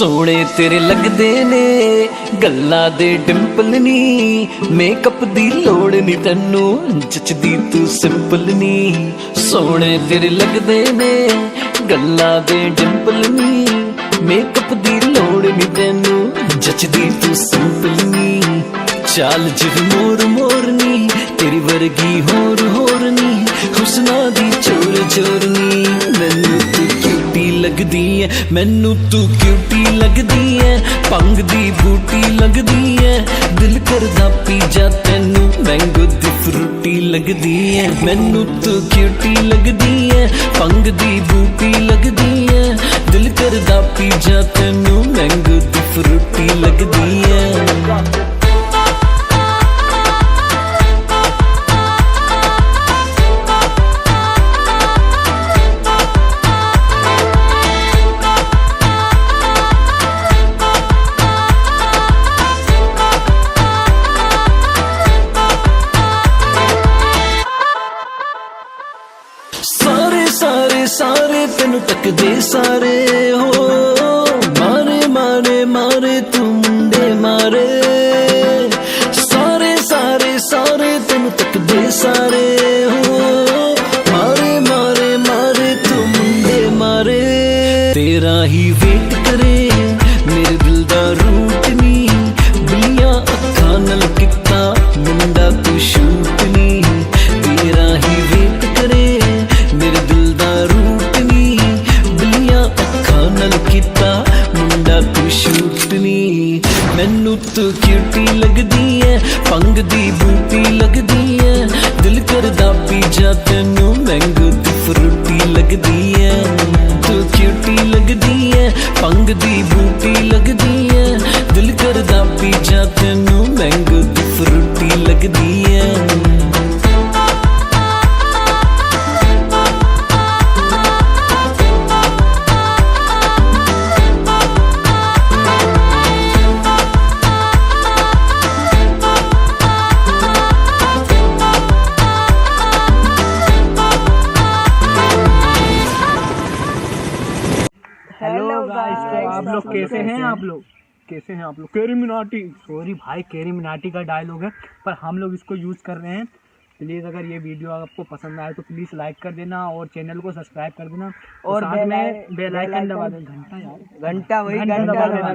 सोने तेरे लगदे ने गल्लां दे डिंपल नी, मेकअप दी लोड़ नी तैनू जचदी तू सिंपल नी। सोने तेरे लगदे ने गल्लां दे डिंपल नी, मेकअप दी लोड़ नी तैनू जचदी तू सिंपल नी। चाल जिव मोर मोरनी तेरी वर्गी होर नी, हुस्ना दी चोर चोरनी। मैनू तू क्यूटी लगदी है, मैनू तू क्यूटी लगदी है, भंग दी बूटी लगदी है, दिल करदा पी जा तैनू मैंगो दी फ्रूटी लगदी है। मैनू तू क्यूटी लगदी है, भंग दी बूटी लगदी है, दिल करदा पी जा तैनू मैंगो दी फ्रूटी लगदी है। सारे सारे सारे तेनू तकदे सारे हो, मारे मारे मारे तू मुंडे मारे। सारे सारे सारे तेनू तकदे सारे हो, मारे मारे मारे तू मुंडे मारे। तेरा ही वेट करे मेरे दिल दा रूट नी, बिलियां अखां नाल किता मुंडा तू शूट नी। तेरा ही वेट करे मेरे दिल दा रूट नी, बिलियां अखां नाल किता मुंडा तू शूट नी। मैनू तू क्यूटी लगदी है, भंग दी बूटी लगदी है, दिल करदा पी जा तैनू मैंगो दी फ्रूटी लगदी है। तू क्यूटी लगदी है, भंग दी बूटी लगदी है, दिल करदा पी जा तैनू मैंगो दी फ्रूटी लगदी है। हेलो गाइस, तो आप लोग कैसे हैं? आप लोग कैसे हैं? आप लोग कैरी मिनाटी, सॉरी भाई, कैरी मिनाटी का डायलॉग है पर हम लोग इसको यूज़ कर रहे हैं। प्लीज़ अगर ये वीडियो आपको पसंद आए तो प्लीज़ लाइक कर देना और चैनल को सब्सक्राइब कर देना और साथ में बेल आइकन दबा देना। घंटा यार, घंटा वही घंटा दबा देना।